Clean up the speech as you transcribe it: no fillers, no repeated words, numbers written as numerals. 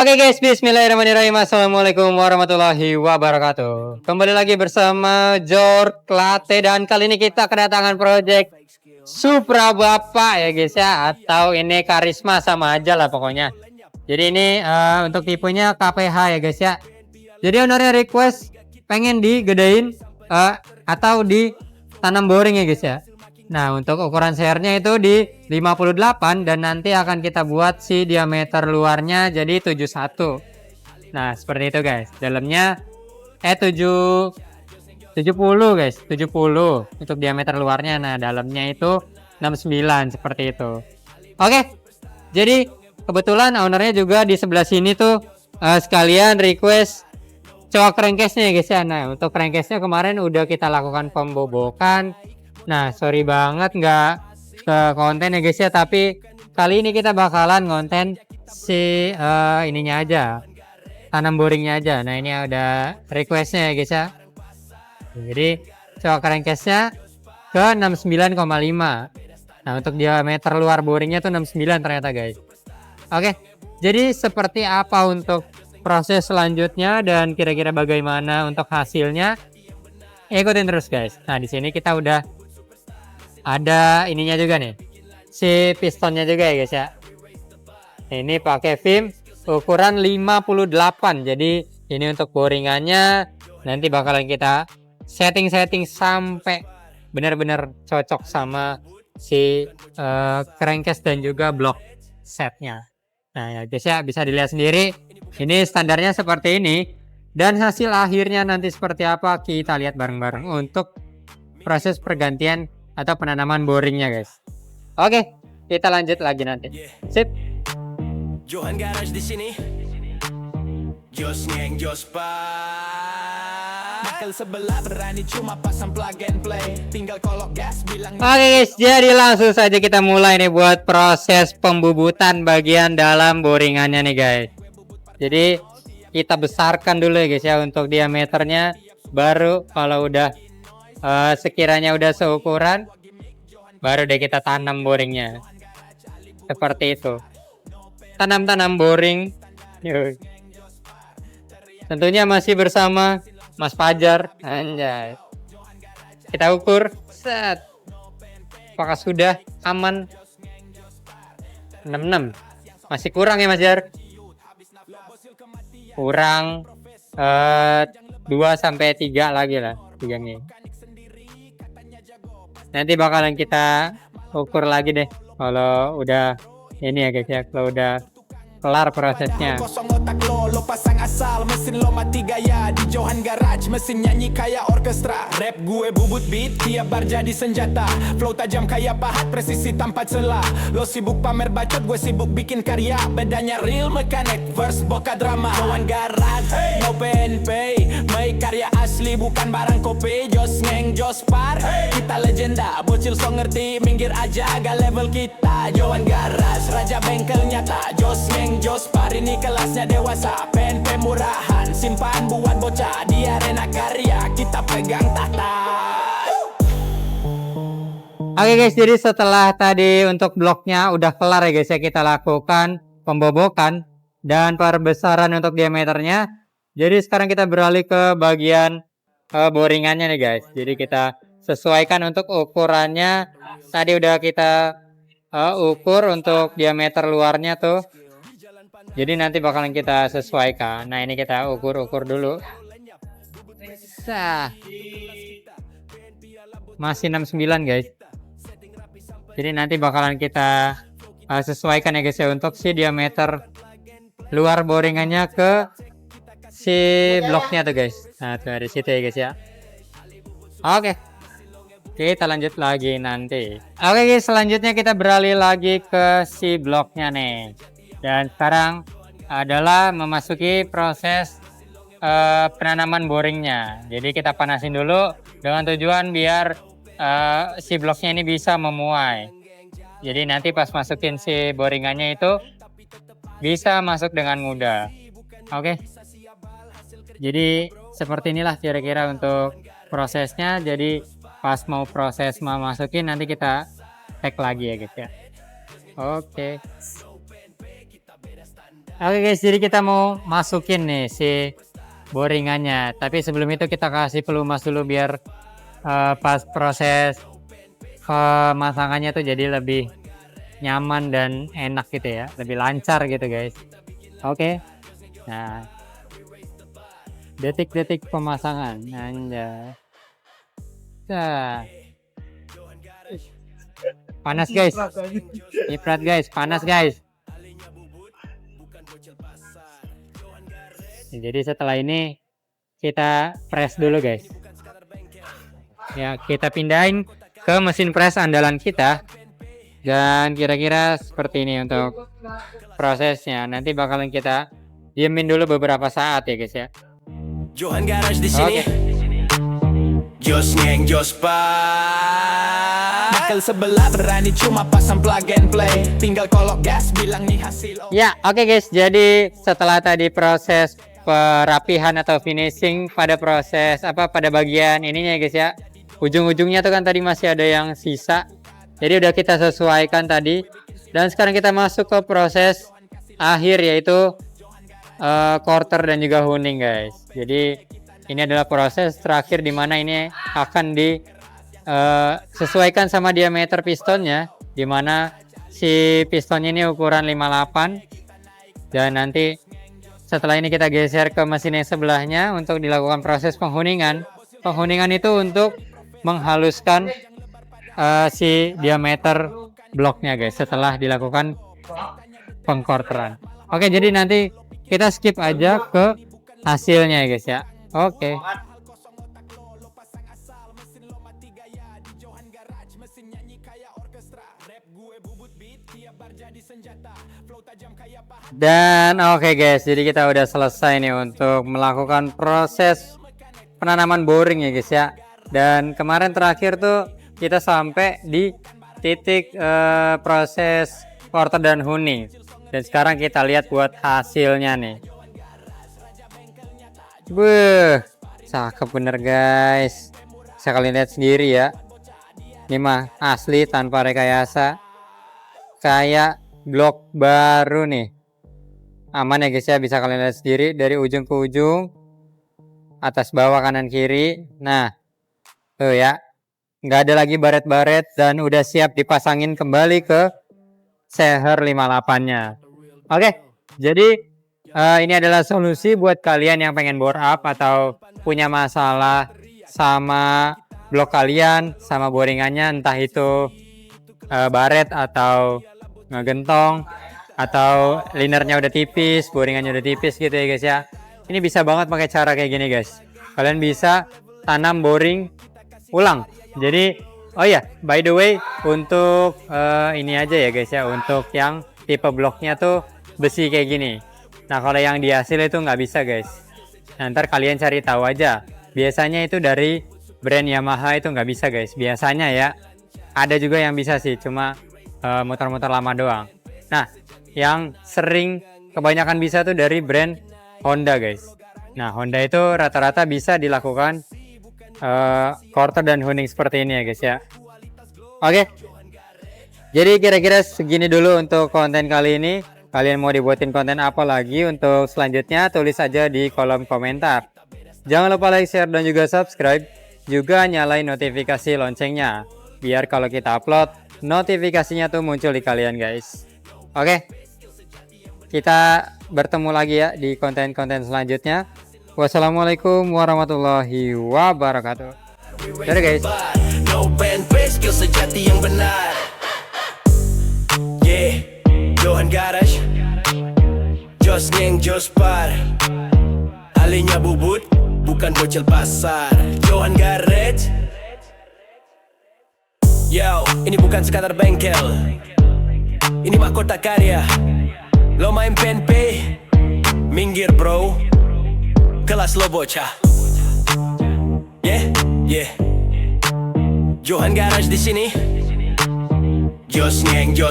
Oke guys, bismillahirrahmanirrahim. Assalamualaikum warahmatullahi wabarakatuh. Kembali lagi bersama Jork Latte dan kali ini kita kedatangan project Supra Bapak ya guys ya, atau ini Karisma sama aja lah pokoknya. Jadi ini untuk tipenya KPH ya guys ya. Jadi ownernya request pengen digedein atau ditanam boring ya guys ya. Nah, untuk ukuran sernya itu di 58 dan nanti akan kita buat si diameter luarnya jadi 71. Nah, seperti itu guys. Dalamnya 70 guys, 70 untuk diameter luarnya. Nah, dalamnya itu 69 seperti itu. Oke. Jadi kebetulan ownernya juga di sebelah sini tuh sekalian request cowok crankcase-nya ya guys ya. Nah, untuk crankcase-nya kemarin udah kita lakukan pembobokan. Nah, sorry banget nggak ke konten ya guys ya, tapi kali ini kita bakalan konten si ininya aja, tanam boringnya aja. Nah, ini ada requestnya ya guys ya. Jadi coba crankcase-nya ke 69,5. Nah, untuk diameter luar boringnya tuh 69 ternyata guys. Oke, jadi seperti apa untuk proses selanjutnya dan kira-kira bagaimana untuk hasilnya? Ikutin terus guys. Nah, di sini kita udah ada ininya juga nih, si pistonnya juga ya guys ya. Ini pakai film ukuran 58. Jadi ini untuk boringannya nanti bakalan kita setting sampai benar-benar cocok sama si crankcase dan juga blok setnya. Nah ya guys ya, bisa dilihat sendiri ini standarnya seperti ini dan hasil akhirnya nanti seperti apa kita lihat bareng-bareng untuk proses pergantian atau penanaman boringnya guys. Oke, kita lanjut lagi nanti. Sip. Johan Garage di sini. Jos ngeng jos bakal sebelah berani cuma pasang plug and play. Tinggal kolok gas bilang. Oke guys, jadi langsung saja kita mulai nih buat proses pembubutan bagian dalam boringannya nih guys. Jadi kita besarkan dulu ya guys ya untuk diameternya, baru kalau udah sekiranya udah seukuran baru deh kita tanam boringnya seperti itu. Tanam boring. Yuk. Tentunya masih bersama Mas Fajar. Anjay, kita ukur set, apakah sudah aman. 66 masih kurang ya Mas Jar, kurang 2-3 lagi lah tiganya. Nanti bakalan kita ukur lagi deh kalau udah ini ya guys ya, kalau udah kelar prosesnya. Kosong otak lo pasang asal mesin lo mati gaya di Johan Garage, mesin nyanyi kayak orkestra. Rap gue bubut beat tiap bar jadi senjata, flow tajam kayak pahat presisi tanpa celah. Lo sibuk pamer bacot, gue sibuk bikin karya. Bedanya real mechanic verse boka drama. Johan Garage no pen pay, make karya asli bukan barang kopi. Jos ngeng jos par, kita legenda. Bocil so ngerti minggir aja agak level kita. Johan Garage raja bengkel nyata. Jos ngeng jos par, ini kelasnya dewasa. Pen pemurahan simpan buat bocah di arena karya kita pegang tahta. Oke guys, jadi setelah tadi untuk bloknya udah kelar ya guys ya, kita lakukan pembobokan dan perbesaran untuk diameternya. Jadi sekarang kita beralih ke bagian boringannya nih guys. Jadi kita sesuaikan untuk ukurannya. Tadi udah kita ukur untuk diameter luarnya tuh. Jadi nanti bakalan kita sesuaikan. Nah, ini kita ukur dulu. Masih 69 guys. Jadi nanti bakalan kita sesuaikan ya guys ya untuk si diameter luar boringannya ke si bloknya tuh guys. Nah, tuh dari situ ya guys ya. Oke. Kita lanjut lagi nanti. Oke guys, selanjutnya kita beralih lagi ke si bloknya nih. Dan sekarang adalah memasuki proses penanaman boringnya. Jadi kita panasin dulu dengan tujuan biar si bloknya ini bisa memuai. Jadi nanti pas masukin si boringannya itu bisa masuk dengan mudah. Oke. Jadi seperti inilah kira-kira untuk prosesnya. Jadi pas mau proses masukin nanti kita tag lagi ya guys ya. Oke. Oke guys, jadi kita mau masukin nih si boringannya. Tapi sebelum itu kita kasih pelumas dulu biar pas proses pemasangannya tuh jadi lebih nyaman dan enak gitu ya, lebih lancar gitu guys. Oke. Nah, detik-detik pemasangan. Anjay. Nah. Panas guys. Nyiprat guys, panas guys. Jadi setelah ini kita press dulu guys. Ya, kita pindahin ke mesin press andalan kita. Dan kira-kira seperti ini untuk prosesnya. Nanti bakalan kita diemin dulu beberapa saat ya guys ya. Johan Garage di sini. Jos ngeng jos pa. Bakal sebelah berani cuma pasang plug and play. Tinggal kolok gas bilang nih hasil. Ya, oke guys. Jadi setelah tadi proses perapihan atau finishing pada proses pada bagian ininya ya guys ya. Ujung-ujungnya tuh kan tadi masih ada yang sisa. Jadi udah kita sesuaikan tadi. Dan sekarang kita masuk ke proses akhir yaitu quarter dan juga honing guys. Jadi ini adalah proses terakhir di mana ini akan disesuaikan sama diameter pistonnya, di mana si pistonnya ini ukuran 58. Dan nanti setelah ini kita geser ke mesin yang sebelahnya untuk dilakukan proses penghuningan. Penghuningan itu untuk menghaluskan si diameter bloknya guys setelah dilakukan pengkorteran. Oke, jadi nanti kita skip aja ke hasilnya ya guys ya. Oke. Dan oke guys, jadi kita udah selesai nih untuk melakukan proses penanaman boring ya guys ya. Dan kemarin terakhir tuh kita sampai di titik proses quarter dan honing. Dan sekarang kita lihat buat hasilnya nih. Wah, cakep bener guys. Bisa kalian lihat sendiri ya. Ini mah asli tanpa rekayasa. Kayak blok baru nih. Aman ya guys ya, bisa kalian lihat sendiri dari ujung ke ujung. Atas bawah kanan kiri. Nah, tuh ya. Nggak ada lagi baret-baret dan udah siap dipasangin kembali ke seher 58-nya. Oke, jadi ini adalah solusi buat kalian yang pengen bore up atau punya masalah sama blok kalian, sama boringannya, entah itu baret atau ngegentong atau linernya udah tipis, boringannya udah tipis gitu ya guys ya. Ini bisa banget pakai cara kayak gini guys. Kalian bisa tanam boring ulang. Jadi oh ya, by the way, untuk ini aja ya guys ya, untuk yang tipe bloknya tuh besi kayak gini. Nah kalau yang di hasil itu nggak bisa guys. Nah, ntar kalian cari tahu aja. Biasanya itu dari brand Yamaha itu nggak bisa guys. Biasanya ya, ada juga yang bisa sih, cuma muter-muter lama doang. Nah yang sering kebanyakan bisa tuh dari brand Honda guys. Nah Honda itu rata-rata bisa dilakukan quarter dan honing seperti ini ya guys ya. Oke, jadi kira-kira segini dulu untuk konten kali ini. Kalian mau dibuatin konten apa lagi untuk selanjutnya, tulis aja di kolom komentar. Jangan lupa like, share, dan juga subscribe. Juga nyalain notifikasi loncengnya, biar kalau kita upload notifikasinya tuh muncul di kalian guys. Oke, kita bertemu lagi ya di konten-konten selanjutnya. Wassalamualaikum warahmatullahi wabarakatuh. Dadah guys. No pen face, skill sejati yang benar. Yeah, Johan Garage, Jos ngeng Jos par. Alinya bubut, bukan bocil pasar. Johan Garage. Yo, ini bukan sekadar bengkel. Ini mahkota karya. Lo main PNP, minggir bro. Kelas lo bocah. Yeah. Johan Garage di sini. Jos ngeng Jos.